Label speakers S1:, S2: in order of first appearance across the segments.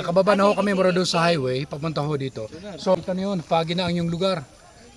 S1: Kakababa na ho kami mula doon sa highway, papunta ho dito. So, ito na yun, foggy na ang inyong lugar.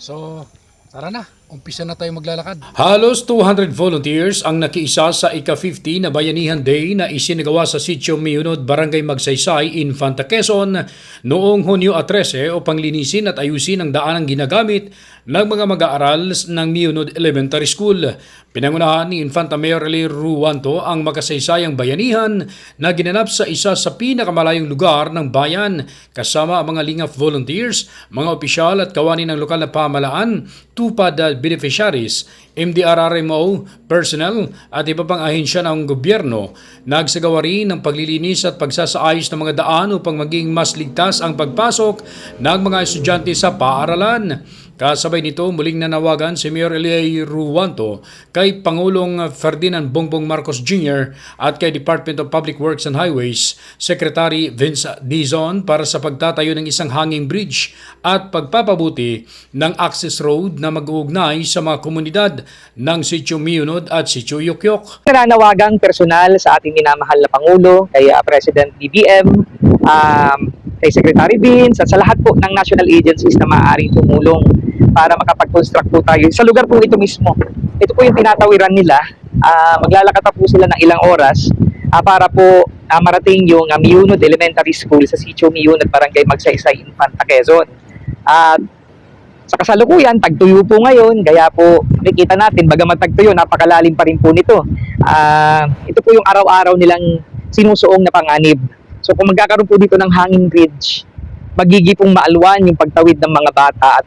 S1: So, tara na, umpisa na tayo maglalakad. Halos 200 volunteers ang nakiisa sa ika-50 na Bayanihan Day na isinagawa sa Sitio Miyunod, Barangay Magsaysay, Infanta, Quezon noong Hunyo 13 upang linisin at ayusin ang daanang ginagamit ng mga mag-aaral ng Miyunod Elementary School. Pinangunahan ni Infanta Mayor Eli Ruanto ang makasaysayang bayanihan na ginanap sa isa sa pinakamalayong lugar ng bayan kasama ang mga Lingap volunteers, mga opisyal at kawani ng lokal na pamahalaan, tupad beneficiaries, MDRRMO personnel at iba pang ahensya ng gobyerno. Nagsagawa rin ng paglilinis at pagsasaayos ng mga daan upang maging mas ligtas ang pagpasok ng mga estudyante sa paaralan. Kasabay nito, muling nanawagan si Mayor Eli Ruanto kay Pangulong Ferdinand Bongbong Marcos Jr. at kay Department of Public Works and Highways Secretary Vince Dizon para sa pagtatayo ng isang hanging bridge at pagpapabuti ng access road na mag-uugnay sa mga komunidad ng Sitio Miyunod at Sitio Yukyok.
S2: Nananawagang personal sa ating minamahal na Pangulo, kay President BBM, kay Secretary Vince at sa lahat po ng national agencies na maaaring tumulong para makapag-construct po tayo sa lugar po ito mismo. Ito po yung tinatawiran nila. Maglalakad pa po sila ng ilang oras para po marating yung Miyunod Elementary School sa Sitio Miyunod, Barangay Magsaysay, Infanta, Quezon. Sa kasalukuyan, tagtuyo po ngayon, kaya po nakikita natin, bagamat tagtuyo, napakalalim pa rin po nito. Ito po yung araw-araw nilang sinusuong na panganib. So kung magkakaroon po dito ng hanging bridge, magigipong maalwan yung pagtawid ng mga bata at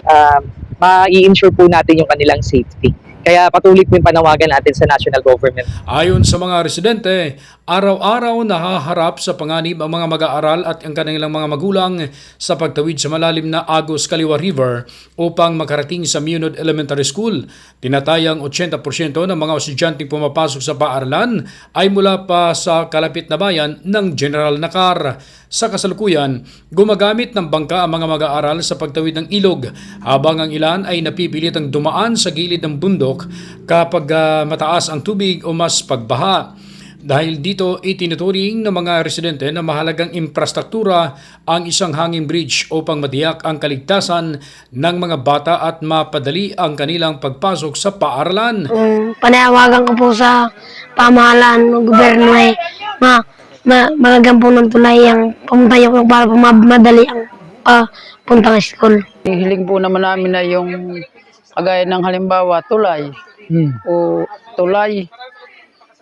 S2: ma-i-ensure po natin yung kanilang safety. Kaya patuloy po yung panawagan natin sa national government.
S1: Ayon sa mga residente, araw-araw nahaharap sa panganib ang mga mag-aaral at ang kanilang mga magulang sa pagtawid sa malalim na Agos Kaliwa River upang makarating sa Miyunod Elementary School. Tinatayang 80% ng mga estudyanteng pumapasok sa paaralan ay mula pa sa kalapit na bayan ng General Nakar. Sa kasalukuyan, gumagamit ng bangka ang mga mag-aaral sa pagtawid ng ilog habang ang ilan ay napipilitang dumaan sa gilid ng bundok kapag mataas ang tubig o mas pagbaha. Dahil dito, itinuturing ng mga residente na mahalagang infrastruktura ang isang hanging bridge upang matiyak ang kaligtasan ng mga bata at mapadali ang kanilang pagpasok sa paaralan.
S3: Panawagan ko po sa pamahalaan ng gobyerno ay malagang po ng tulay ang pumunta yung para po madali ang puntang school.
S4: Hiling po naman namin na yung kagaya ng halimbawa tulay o tulay.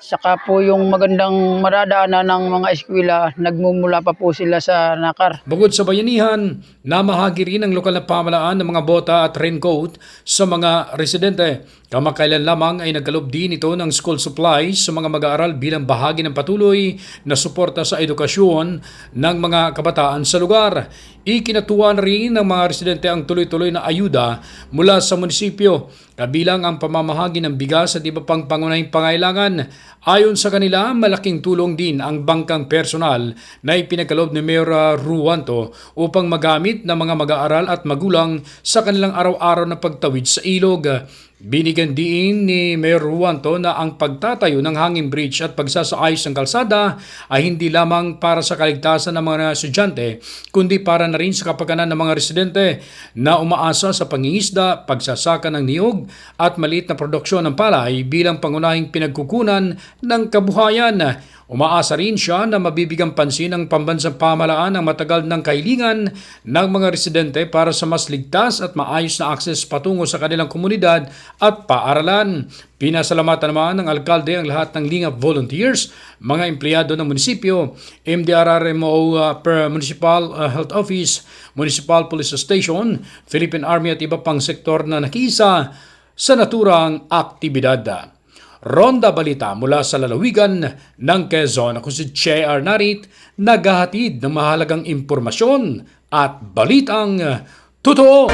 S4: Saka po yung magandang maradaanan ng mga eskwela, nagmumula pa po sila sa Nakar.
S1: Bukod sa bayanihan, namahagi rin ang lokal na pamahalaan ng mga bota at raincoat sa mga residente. Kamakailan lamang ay nagkalob din ito ng school supplies sa mga mag-aaral bilang bahagi ng patuloy na suporta sa edukasyon ng mga kabataan sa lugar. Ikinatuwa rin ng mga residente ang tuloy-tuloy na ayuda mula sa munisipyo, kabilang ang pamamahagi ng bigas at iba pang pangunahing pangailangan. Ayon sa kanila, malaking tulong din ang bangkang personal na ipinagkaloob ni Mayor Ruanto upang magamit ng mga mag-aaral at magulang sa kanilang araw-araw na pagtawid sa ilog. Binigyan din ni Mayor Ruanto na ang pagtatayo ng hanging bridge at pagsasaayos ng kalsada ay hindi lamang para sa kaligtasan ng mga estudyante, kundi para na rin sa kapakanan ng mga residente na umaasa sa pangingisda, pagsasaka ng niyog at maliit na produksyon ng palay bilang pangunahing pinagkukunan ng kabuhayan. Umaasa rin siya na mabibigang pansin ng pambansang pamahalaan ang matagal ng kahilingan ng mga residente para sa mas ligtas at maayos na akses patungo sa kanilang komunidad at paaralan. Pinasalamatan naman ng alkalde ang lahat ng Lingap volunteers, mga empleyado ng munisipyo, MDRRMO Municipal Health Office, Municipal Police Station, Philippine Army at iba pang sektor na nakiisa sa naturang aktibidad. Ronda Balita mula sa lalawigan ng Quezon. Ako si J.R. Narit, naghahatid ng mahalagang impormasyon at balitang totoo.